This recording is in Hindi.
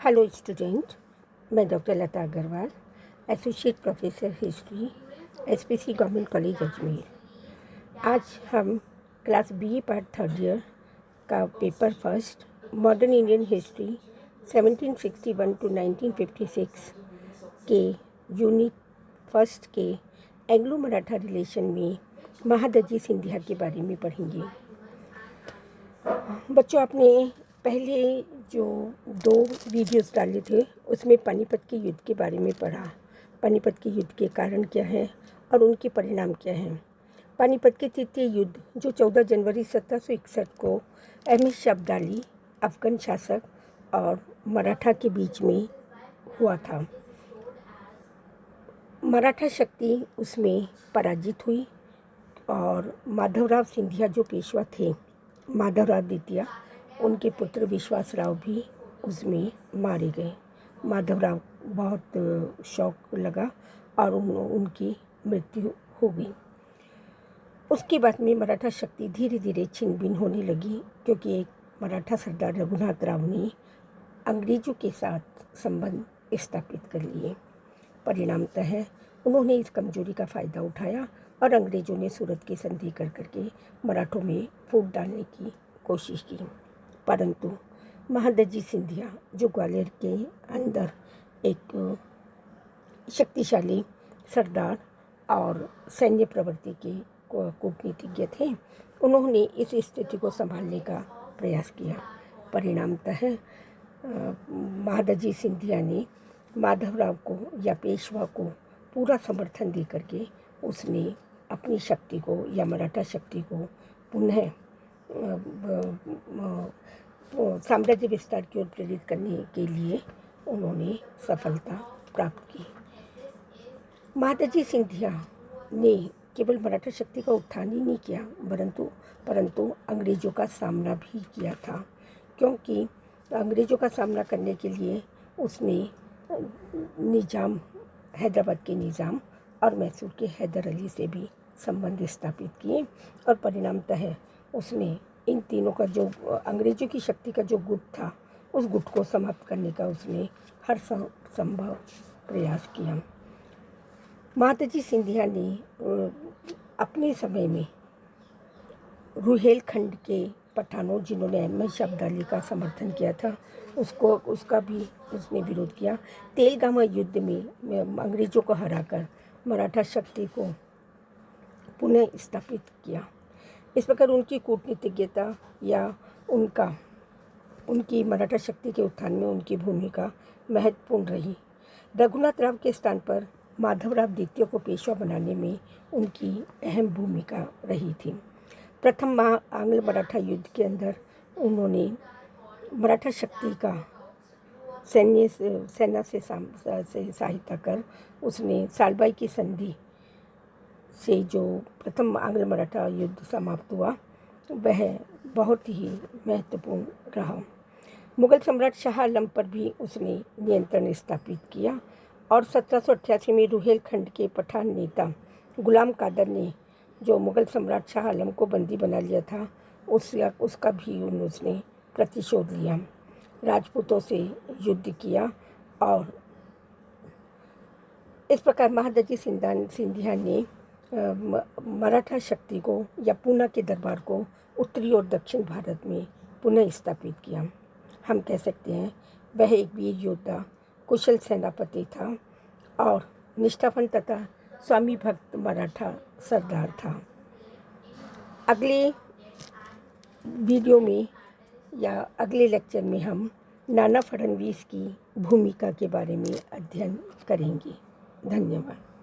हेलो स्टूडेंट, मैं doctor Lata Agarwal, associate professor history, SPC government college Ajmer. आज हम class BA part third year का paper first modern Indian history 1761 to 1956 के यूनिट फर्स्ट के एंग्लो मराठा रिलेशन में महादजी सिंधिया के बारे में पढ़ेंगे। बच्चों, आपने पहले जो 2 वीडियोस डाले थे उसमें पानीपत के युद्ध के बारे में पढ़ा। पानीपत के युद्ध के कारण क्या है और उनके परिणाम क्या हैं। पानीपत के तृतीय युद्ध जो 14 जनवरी 1761 को अहमद शाह अब्दाली, अफगान शासक और मराठा के बीच में हुआ था। मराठा शक्ति उसमें पराजित हुई और माधवराव सिंधिया जो पेशवा थे, माधवराव द्वितीय, उनके पुत्र विश्वासराव भी उसमें मारे गए। माधवराव बहुत शौक लगा और उनकी मृत्यु हो गई। उसके बाद में मराठा शक्ति धीरे धीरे छिन्न भिन्न होने लगी, क्योंकि एक मराठा सरदार रघुनाथ राव ने अंग्रेज़ों के साथ संबंध स्थापित कर लिए। परिणामतः उन्होंने इस कमजोरी का फ़ायदा उठाया और अंग्रेज़ों ने सूरत की संधि कर करके मराठों में फूट डालने की कोशिश की। परंतु महादजी सिंधिया जो ग्वालियर के अंदर एक शक्तिशाली सरदार और सैन्य प्रवृत्ति के कूटनीतिज्ञ थे, उन्होंने इस स्थिति को संभालने का प्रयास किया। परिणामतः महादजी सिंधिया ने माधवराव को या पेशवा को पूरा समर्थन दे करके उसने अपनी शक्ति को या मराठा शक्ति को पुनः साम्राज्य विस्तार की ओर प्रेरित करने के लिए उन्होंने सफलता प्राप्त की। महादजी सिंधिया ने केवल मराठा शक्ति का उत्थान ही नहीं किया, परंतु अंग्रेज़ों का सामना भी किया था, क्योंकि अंग्रेज़ों का सामना करने के लिए उसने निज़ाम, हैदराबाद के निज़ाम और मैसूर के हैदर अली से भी संबंध स्थापित किए और परिणामतः उसने इन तीनों का जो अंग्रेज़ों की शक्ति का जो गुट था, उस गुट को समाप्त करने का उसने हर संभव प्रयास किया। महादजी सिंधिया ने अपने समय में रुहेलखंड के पठानों, जिन्होंने अहमद शाह अब्दाली का समर्थन किया था, उसका भी उसने विरोध किया। तेलगामा युद्ध में अंग्रेज़ों को हराकर मराठा शक्ति को पुनः स्थापित किया। इस प्रकार उनकी कूटनीतिज्ञता या उनकी मराठा शक्ति के उत्थान में उनकी भूमिका महत्वपूर्ण रही। रघुनाथ राव के स्थान पर माधवराव द्वितीय को पेशवा बनाने में उनकी अहम भूमिका रही थी। प्रथम आंग्ल मराठा युद्ध के अंदर उन्होंने मराठा शक्ति का सेना से सहायता कर उसने सालबाई की संधि से जो प्रथम आंग्ल मराठा युद्ध समाप्त हुआ, वह बहुत ही महत्वपूर्ण रहा। मुगल सम्राट शाह आलम पर भी उसने नियंत्रण स्थापित किया और 1788 में रुहेलखंड के पठान नेता गुलाम कादर ने जो मुगल सम्राट शाह आलम को बंदी बना लिया था, उसका भी उसने प्रतिशोध लिया, राजपूतों से युद्ध किया। और इस प्रकार महादजी सिंधिया ने मराठा शक्ति को या पूना के दरबार को उत्तरी और दक्षिण भारत में पुनः स्थापित किया। हम कह सकते हैं वह एक वीर योद्धा, कुशल सेनापति था और निष्ठावान तथा स्वामी भक्त मराठा सरदार था। अगले वीडियो में या अगले लेक्चर में हम नाना फडणवीस की भूमिका के बारे में अध्ययन करेंगे। धन्यवाद।